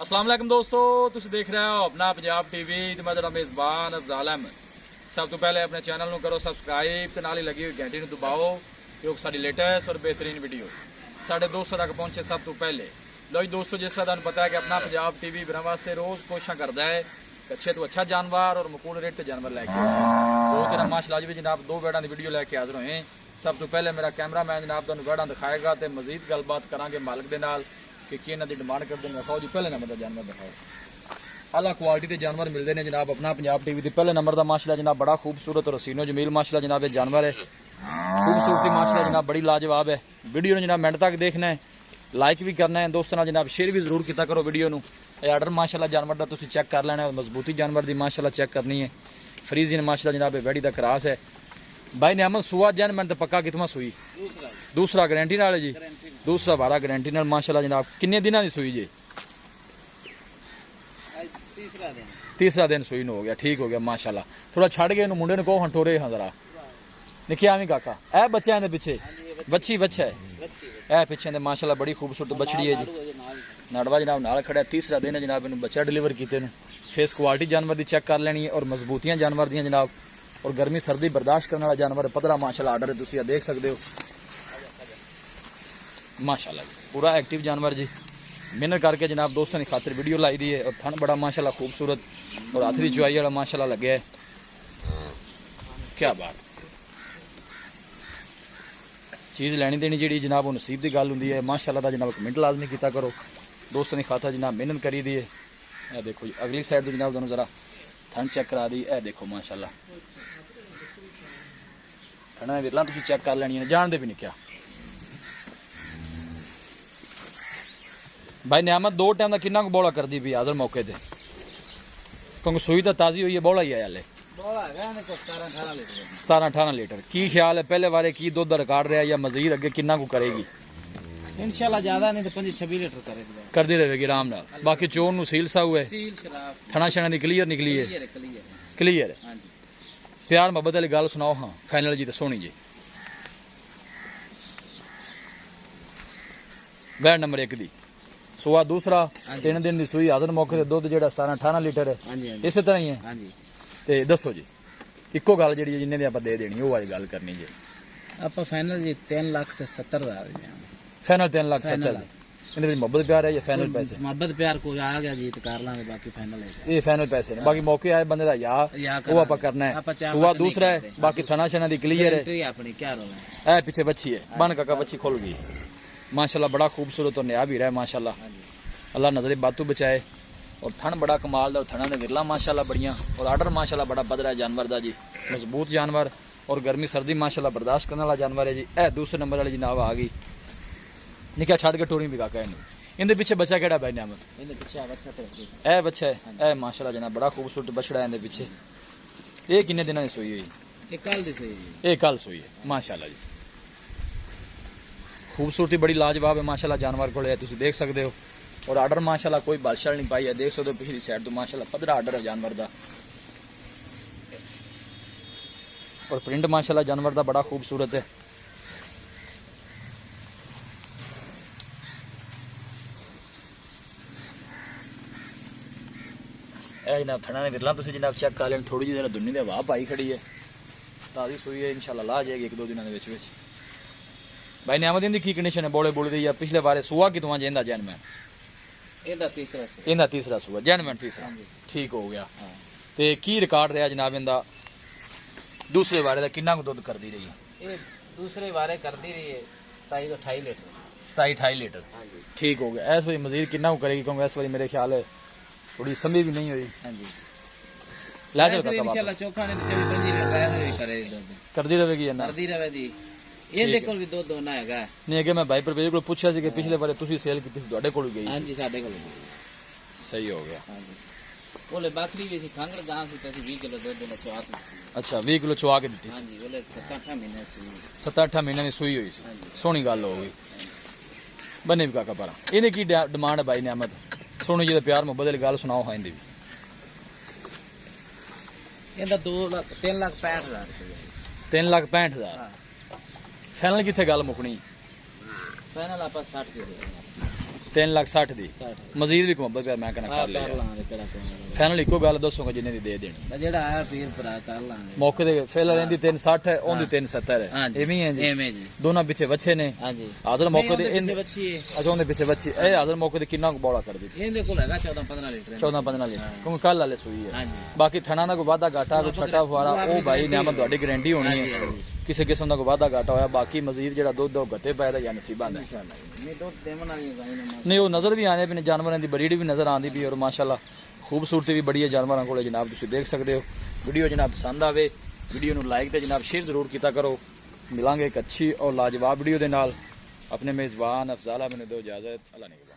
अस्सलाम वालेकुम दोस्तों, तुसीं देख रहे हो अपना पंजाब टीवी ते मैं तेरा मेज़बान अफजाल अहमद। सब तो पहले अपने चैनल को करो सबसक्राइब ते नाल ही लगी हुई घंटी दबाओ क्योंकि साडी लेटेस्ट और बेहतरीन वीडियो साढ़े दोस्तों तक पहुंचे सब तो पहले। लो जी दोस्तों, जिस तरह तुहानूं पता है कि अपना पंजाब टीवी बना वास्ते रोज़ कोशिश करता है अच्छे तो अच्छा जानवर और मकूल रेट ते जानवर लैके दो तेरा माशाअल्लाह भी जनाब दो बैड़ा की वीडियो लैके हाजिर होए। सब तो पहले मेरा कैमरा मैन जनाब तुहानूं बैड़ा दिखाएगा तो मजीद गलबात करांगे मालिक दे नाल कि इन्हों की डिमांड करते हैं। दिखाओ जी पहले नंबर का जानवर दिखाओ। आला क्वालिटी के जानवर मिलते हैं जनाब अपना पंजाब टीवी के पहले नंबर का माशाअल्लाह जनाब बड़ा खूबसूरत और हसीनो जमील माशाअल्लाह जनाब ये जानवर है। खूबसूरती माशाअल्लाह जनाब बड़ी लाजवाब है। वीडियो ने जनाब मिनट तक देखना है, लाइक भी करना है, दोस्तों नाल जनाब शेयर भी जरूर किया करो वीडियो नूं। आर्डर माशाअल्लाह जानवर का तुसीं चेक कर लेना है, मजबूती जानवर की माशाअल्लाह चेक करनी है। फ्रीजियन माशाअल्लाह जनाब वैड़ी का क्रास है। भाई नियामत सुआ जैन मैं पक्का कितना सुई दूसरा गारंटी नाल है जी, दूसरा बारह गारंटी नाल माशाअल्लाह जनाब। किन्ने दिनों की सुई जी? तीसरा दिन सुई हो गया, ठीक हो गया माशाअल्लाह। थोड़ा छड़ गए मुंडे ने कहो हंटोरे हाँ जरा निकिया भी काका ए बच्चे आंदे पिछे बच्ची बच्चा है ए पिछे माशाअल्लाह बड़ी खूबसूरत बछड़ी है जी। नड़वा जनाब नाल खड़ा। तीसरा दिन है जनाब इन बच्चा डिलीवर किए। फेस क्वालिटी जानवर की चेक कर लेनी है और मजबूतियां जानवर दी जनाब और गर्मी सर्दी बर्दाश्त करने वाला जानवर पदरा माशाअल्लाह आर्डर है, तुम देख सकते हो माशाअल्लाह पूरा एक्टिव जानवर जी। मेहनत करके जनाब दोस्तों की खातिर वीडियो लाई दी है और थन बड़ा माशाअल्लाह खूबसूरत और हाथ की चुआई वाला माशाअल्लाह लगे है। क्या बात चीज़ लैनी देनी जी जनाब वो नसीब की गल होंगी है। माशाअल्लाह का जनाब कमेंट लाजमी किया करो दोस्तों की खातिर जनाब मेहनत करी दी है। यह देखो जी अगली साइड की जनाब तुम जरा थन चेक करा दी। यह देखो माशाअल्लाह थना विरला तुम चेक कर लैनी जानते भी नहीं क्या। भाई नियामत दो टाइम का किन्ना को बौला कर दी भी हाजिर मौके पर क्योंकि सुई तो ताज़ी हुई है, बौला ही है हाले 17-18 लीटर। की ख्याल है पहले बारे की दुध रिकॉर्ड रहा या मजीद अगे किन्ना को करेगी? इंशाल्लाह ज्यादा नहीं तो 25-26 लीटर करेगी, करती रहेगी आराम नाल। बाकी चोन नूं सील सा हुआ है, थना शना दी क्लीयर निकली है, क्लीयर है। प्यार मोहब्बत वाली गल सुनाओ हाँ फाइनल जी तो सोनी जी। बैड नंबर 1 दी सुआ दूसरा 3 दिन की सुई हाजिर मौके से दुध जो 17-18 लीटर है इस तरह ही है। ते दसो जी इको गल जी जिन्हें दी आपां दे देनी वो वाली गल करनी जी। आप फाइनल जी 3,70,000 फाइनल 3,70,000 इन्हें मोहब्बत प्यार है या फाइनल पैसे? मोहब्बत प्यार को आ गया जी तो कर लांगे, बाकी फाइनल है ये फाइनल पैसे ने। बाकी मौके आए बंदे दा या वो आप करना है। सुआ दूसरा है बाकी थना शना दी क्लियर है अपनी क्या रोना है। पीछे बच्ची है बन काका बच्ची खुल गई माशाल्लाह बड़ा खूबसूरत और नया भी रहा है माशाल्लाह। अल्लाह नजरे बातू बचाए और थन बड़ा कमाल दा थना ने विरला माशाल्लाह बढ़िया और आर्डर माशाल्लाह बड़ा बदरा जानवर दा जी। मजबूत जानवर और गर्मी सर्दी माशाल्लाह बर्दाश्त करने वाला जानवर है जी। ए दूसरे नंबर वाली जनाब आ गई निका छड़ के टोरी भी काका इनके पीछे बच्चा केड़ा भाई नियामत? ए बच्चा है ए माशाल्लाह जनाब बड़ा खूबसूरत बछड़ा है इनके पीछे। ये किन्ने दिनों की सुई हुई? ये कल सुई है माशाल्लाह जी। खूबसूरती बड़ी लाजवाब है माशाल्लाह जानवर को तुम देख सकते हो और आर्डर माशाल्लाह कोई बादशाह नहीं पाई है, देख सकते हो पिछली साइड तो माशाल्लाह पदरा आर्डर है जानवर का और प्रिंट माशाल्लाह जानवर का बड़ा खूबसूरत है। जनाब थना ने विरला तुम जनाब चेक कर लें। थोड़ी जी दुनी ने वाह पाई खड़ी है, ताज़ी सुई है, इंशाल्लाह ला जाएगी 1-2 दिनों के। भाई नियामत इनकी की कंडीशन है बोले बोले दी या पिछले बारे सुआ कितना जेंदा जैनमैन? इनका तीसरा सुआ जैनमैन तीसरा ठीक हो गया। ते की रिकॉर्ड रहा जनाब इनका दूसरे बारे का किन्ना को दुध कर दी रही है? दूसरे बारे कर दी रही है 27-28 लीटर 27-28 लीटर ठीक हो गया। इस बारी मजीद किन्ना को करेगी क्योंकि इस बारी मेरे ख्याल है थोड़ी समझ भी नहीं हुई। ला चल इंशाल्लाह चोखा नहीं तो 24-25 लीटर करेगी करती रहेगी करती रहेगी। ये देखो भी दो ना हैगा नहीं अगे मैं भाई परवेज को पूछा सी कि पिछले बारे तुसी सेल की ਤੁਹਾਡੇ ਕੋਲ गई? हां जी साडे कोल सही हो गया। हां जी बोले बकरी भी सी खांगड़ गां से तो 20 किलो दूध देना चवा दी। अच्छा 20 किलो चवा के दी? हां जी बोले 7-8 महीने सुई 7-8 महीने की सुई हुई सी। सोहनी गल हो गई बने भी काका पर इन्हें की डिमांड है भाई नियामत? सोनी जी प्यार मोहब्बत वाली गल सुनाओ हाँ इंदी भी। ਇਹਦਾ 3,65,000 रुपए 3,65,000 फाइनल कितने गल मुकनी? फाइनल आप 60 के 3,60,000 ਦੀ 60 ਮਜ਼ੀਦ ਵੀ ਮੁਹੱਬਤ ਪਿਆਰ ਮੈਂ ਕਹਿੰਦਾ ਆ ਕਰ ਲਿਆ ਕਰ ਲਾਂਗੇ ਕਿਹੜਾ ਕੋਈ ਫਾਈਨਲ ਇੱਕੋ ਗੱਲ ਦੱਸੂਗਾ ਜਿੰਨੇ ਦੀ ਦੇ ਦੇਣੀ ਜਿਹੜਾ ਆਇਆ ਪੀਰ ਭਰਾ ਕਰ ਲਾਂਗੇ ਮੌਕੇ ਦੇ ਫੇਲ ਰਹਿੰਦੀ 360 ਹੈ ਉਹਦੀ 370 ਹੈ ਹਾਂਜੀ ਐਵੇਂ ਹੀ ਹੈ ਜੀ ਐਵੇਂ ਜੀ ਦੋਨਾਂ ਪਿੱਛੇ ਬੱਚੇ ਨੇ ਹਾਂਜੀ ਹਾਜ਼ਰ ਮੌਕੇ ਦੇ ਪਿੱਛੇ ਬੱਚੀ ਹੈ ਅੱਛਾ ਉਹਦੇ ਪਿੱਛੇ ਬੱਚੀ ਇਹ ਹਾਜ਼ਰ ਮੌਕੇ ਦੇ ਕਿੰਨਾ ਕੁ ਬੌਲਾ ਕਰਦੀ ਇਹਦੇ ਕੋਲ ਹੈਗਾ 14-15 ਲੀਟਰ 14-15 ਲੀਟਰ ਕਿਉਂਕਿ ਕੱਲ ਵਾਲੇ ਸੂਈ ਹੈ ਹਾਂਜੀ ਬਾਕੀ ਥਣਾ ਦਾ ਕੋਈ ਵਾਧਾ ਘਾਟਾ ਕੋਈ ਛੱਟਾ ਫੁਆਰਾ ਉਹ ਭਾਈ ਨਿਆਮਤ ਤੁਹਾਡੀ ਗਾਰੰਟੀ ਹੋਣੀ ਹੈ ਕਿਸੇ ਕਿਸਮ ਦਾ ਕੋਈ ਵਾਧਾ ਘਾਟਾ ਹੋਇਆ ਬਾਕੀ ਮਜ਼ੀਦ ਜਿਹੜਾ ਦੁੱਧ ਉਹ ਘੱਟੇ ਪਾਇਆ ਦਾ ਜਾਂ ਨਸੀਬਾਂ ਦਾ ਨਹੀਂ ਦੁੱਧ ਦੇਵਣ ਵਾਲੀ ਗਾਈ ਨੇ ਨਹੀਂ ਉਹ ਨਜ਼ਰ ਵੀ ਆਉਂਦੇ ਪਏ ਜਾਨਵਰਾਂ ਦੀ ਬਰੀਡ ਵੀ ਨਜ਼ਰ ਆਉਂਦੀ ਪਈ ਔਰ ਮਾਸ਼ਾਅੱਲਾ ਖੂਬਸੂਰਤੀ ਵੀ ਬੜੀ ਹੈ ਜਾਨਵਰਾਂ ਕੋਲੇ ਜਨਾਬ ਤੁਸੀਂ ਦੇਖ ਸਕਦੇ ਹੋ ਵੀਡੀਓ ਜਨਾਬ ਪਸੰਦ ਆਵੇ ਵੀਡੀਓ ਨੂੰ ਲਾਈਕ ਤੇ ਜਨਾਬ ਸ਼ੇਅਰ ਜ਼ਰੂਰ ਕੀਤਾ ਕਰੋ ਮਿਲਾਂਗੇ ਇੱਕ ਅੱਛੀ ਔਰ ਲਾਜਵਾਬ ਵੀਡੀਓ ਦੇ ਨਾਲ अपने मेज़बान अफजाल अहमद ने दो इजाज़त अल्लाह ने